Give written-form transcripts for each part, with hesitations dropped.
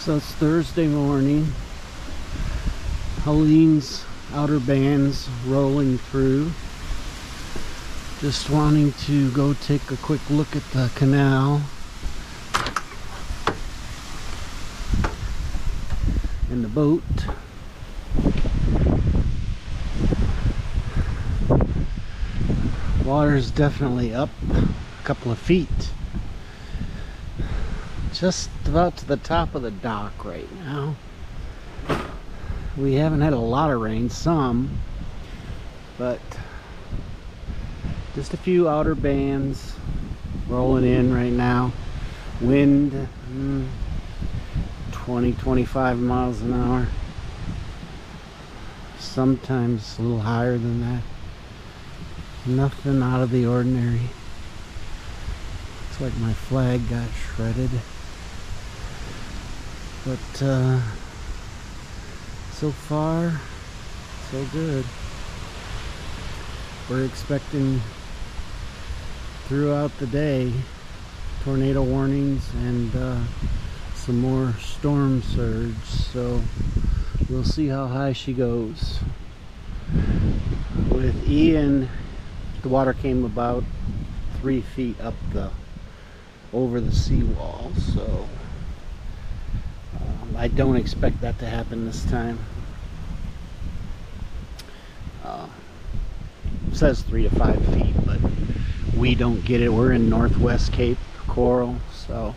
So it's Thursday morning. Helene's outer bands rolling through. Just wanting to go take a quick look at the canal. And the boat. Water's definitely up a couple of feet. Just about to the top of the dock right now. We haven't had a lot of rain, some, but just a few outer bands rolling in right now. Wind 20-25 miles an hour, sometimes a little higher than that. Nothing out of the ordinary. Looks like my flag got shredded, but so far so good. We're expecting throughout the day tornado warnings and some more storm surge, so we'll see how high she goes. With Ian, the water came about 3 feet up over the seawall, so I don't expect that to happen this time. It says 3 to 5 feet, but we don't get it. We're in Northwest Cape Coral, so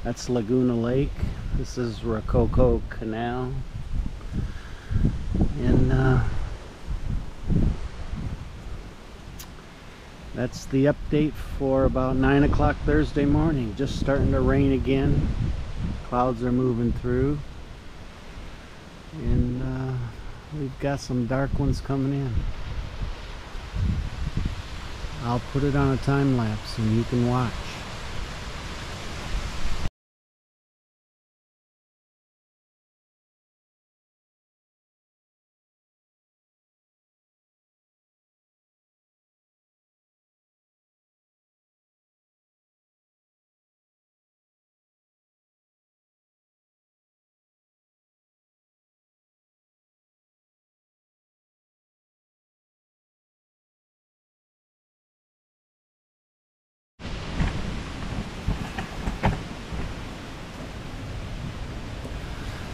that's Laguna Lake. This is Rococo Canal, and that's the update for about 9 o'clock Thursday morning. Just starting to rain again. Clouds are moving through, and we've got some dark ones coming in. I'll put it on a time lapse and you can watch.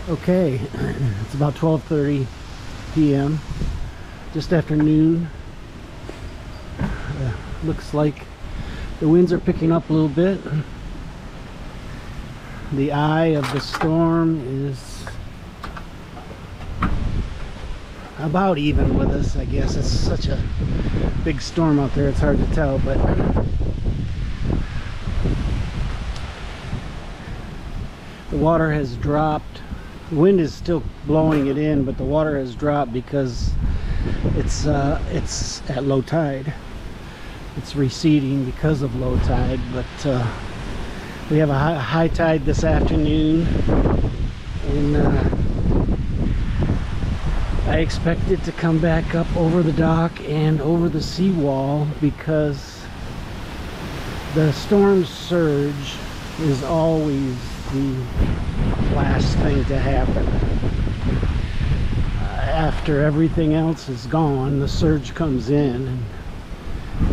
Okay, it's about 12:30 p.m. just after noon. Looks like the winds are picking up a little bit. The eye of the storm is about even with us, I guess. It's such a big storm out there, it's hard to tell, but the water has dropped. The wind is still blowing it in, but the water has dropped because it's at low tide. It's receding because of low tide, but we have a high tide this afternoon, and I expect it to come back up over the dock and over the seawall because the storm surge is always the last thing to happen. After everything else is gone, the surge comes in, and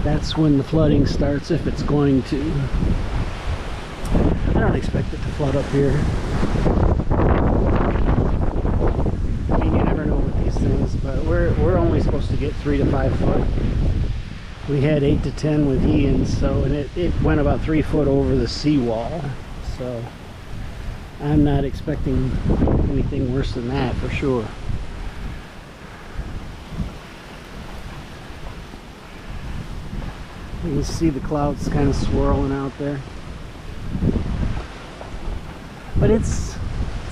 that's when the flooding starts, if it's going to. I don't expect it to flood up here. I mean, you never know with these things, but we're only supposed to get 3 to 5 foot. We had 8 to 10 with Ian, so, and it went about 3 foot over the seawall, so I'm not expecting anything worse than that for sure. You can see the clouds kind of swirling out there, but it's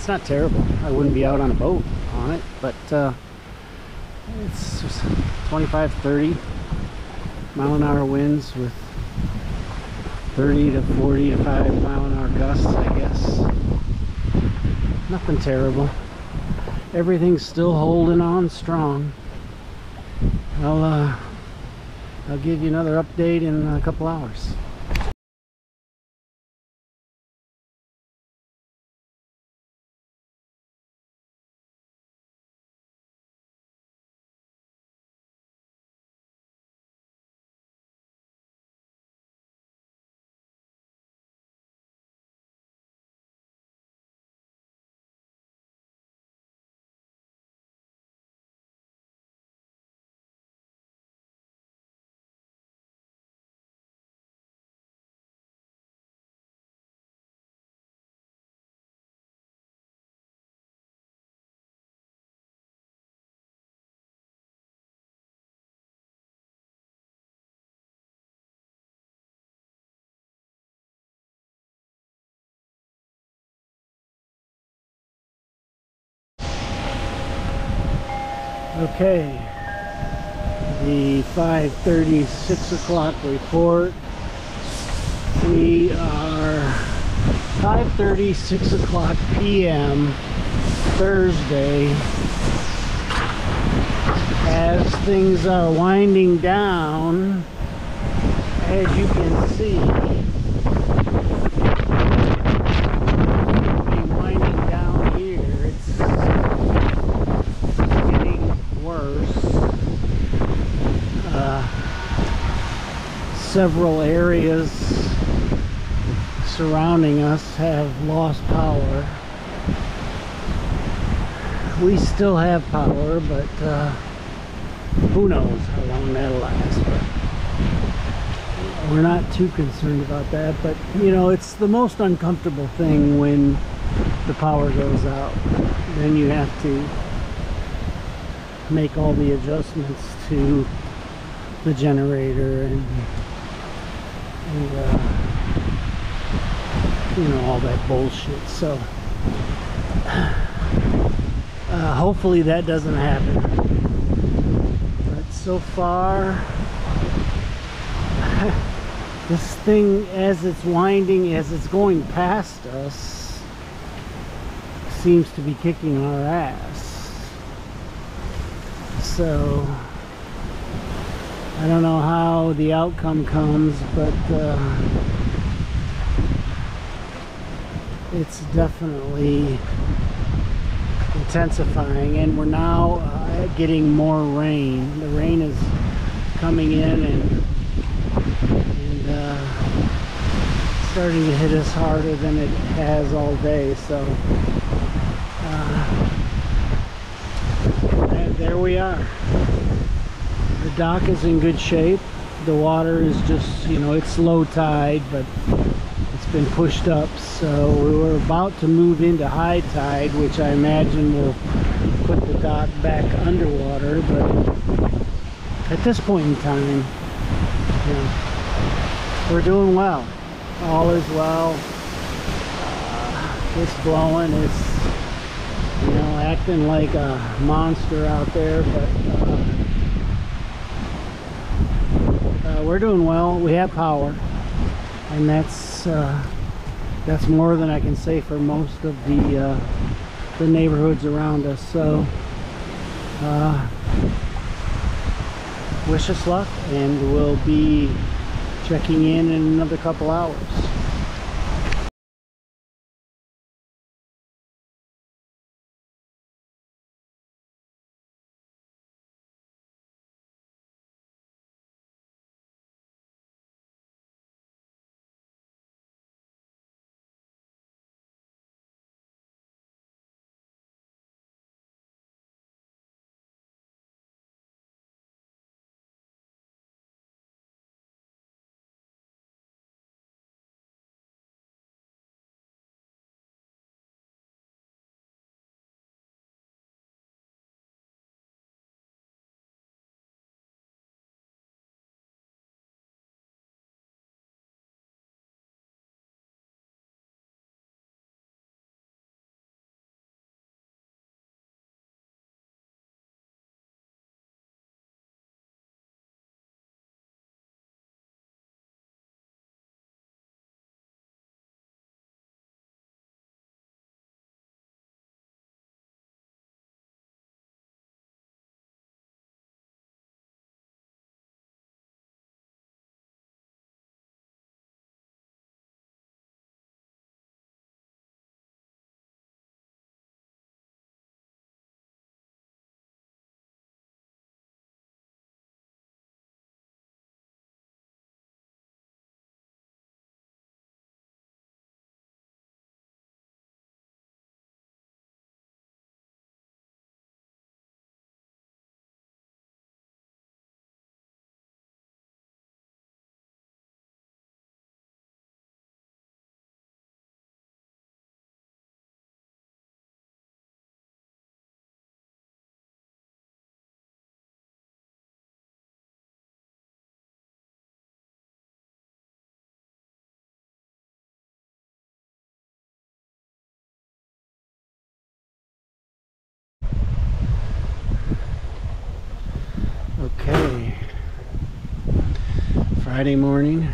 not terrible. I wouldn't be out on a boat on it, but it's just 25-30 mile an hour winds with 30 to 45 mile an hour gusts, I guess. Nothing terrible. Everything's still holding on strong. I'll give you another update in a couple hours. Okay, the 5:30, 6 o'clock report. We are 5:30, 6 o'clock p.m. Thursday. As things are winding down, as you can see, winding down here, it's getting worse. Several areas surrounding us have lost power. We still have power, but who knows how long that'll last. But we're not too concerned about that. But you know, it's the most uncomfortable thing when the power goes out. Then you have to make all the adjustments to the generator and you know, all that bullshit. So hopefully that doesn't happen. But so far, this thing, as it's winding, as it's going past us, seems to be kicking our ass. So I don't know how the outcome comes, but it's definitely intensifying, and we're now getting more rain. The rain is coming in and starting to hit us harder than it has all day. So there we are. The dock is in good shape. The water is just, you know, it's low tide, but it's been pushed up. So we're about to move into high tide, which I imagine will put the dock back underwater. But at this point in time, you know, we're doing well. All is well. It's blowing. It's, you know, acting like a monster out there, but we're doing well. We have power, and that's more than I can say for most of the neighborhoods around us. So wish us luck, and we'll be checking in another couple hours. Friday morning,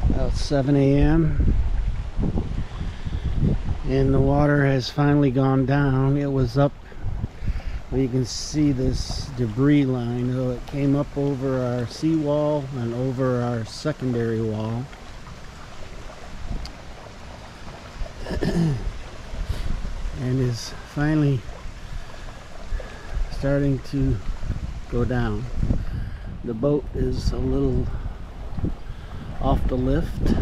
about 7 a.m. and the water has finally gone down. It was up, well, you can see this debris line. So it came up over our seawall and over our secondary wall. And is finally starting to go down. The boat is a little off the lift.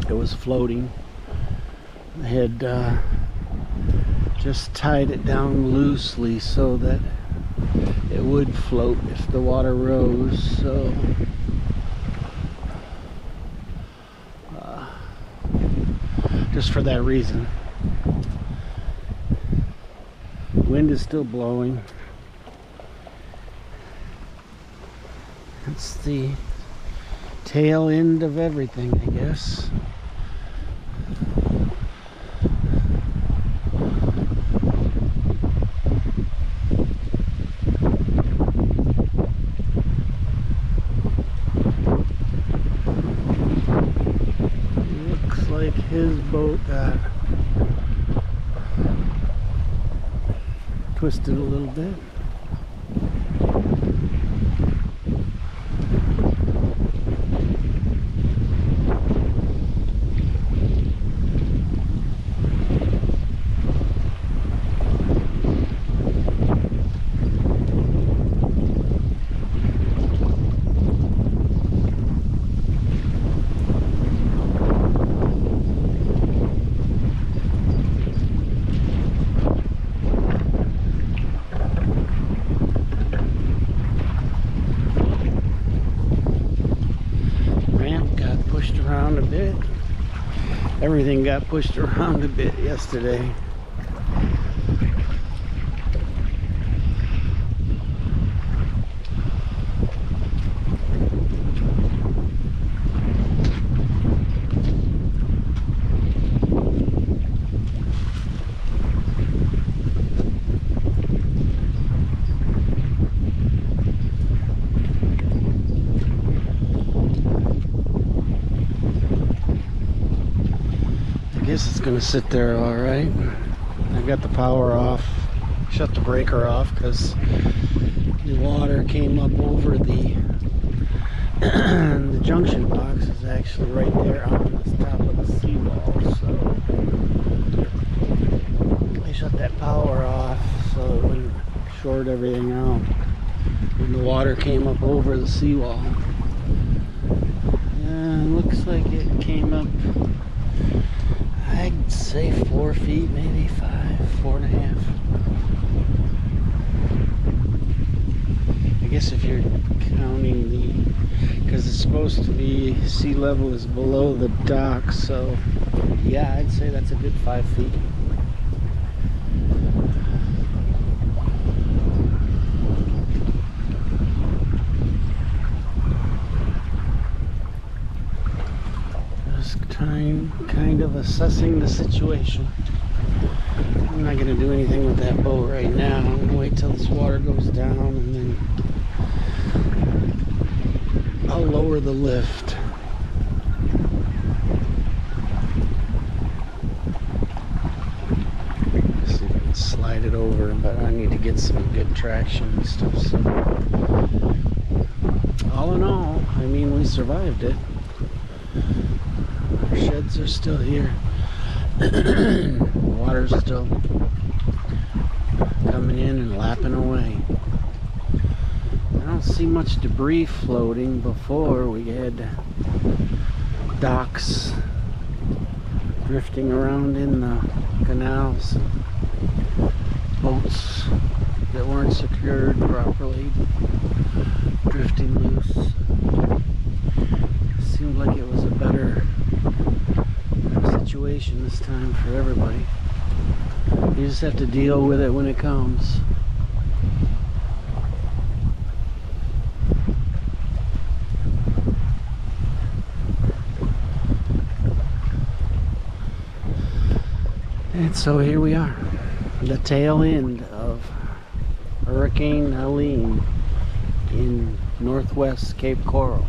It was floating. I had just tied it down loosely so that it would float if the water rose. So just for that reason. Wind is still blowing. It's the tail end of everything, I guess. Looks like his boat got twisted a little bit. Around a bit. Everything got pushed around a bit yesterday. I guess it's gonna sit there all right. I got the power off, shut the breaker off because the water came up over the the junction box is actually right there on the top of the seawall. So I shut that power off so it wouldn't short everything out when the water came up over the seawall. Yeah, it looks like it came up, I'd say 4 feet, maybe 5, 4.5. I guess if you're counting because it's supposed to be sea level is below the dock, so yeah, I'd say that's a good 5 feet. Kind of assessing the situation. I'm not going to do anything with that boat right now. I'm going to wait till this water goes down and then I'll lower the lift. See if I can slide it over, but I need to get some good traction and stuff. So all in all, I mean, we survived it. Our sheds are still here. Water's still coming in and lapping away. I don't see much debris floating. Before we had docks drifting around in the canals, boats that weren't secured properly drifting loose. It seemed like it was a better situation this time for everybody. You just have to deal with it when it comes. And so here we are, the tail end of a Hurricane Helene in northwest Cape Coral.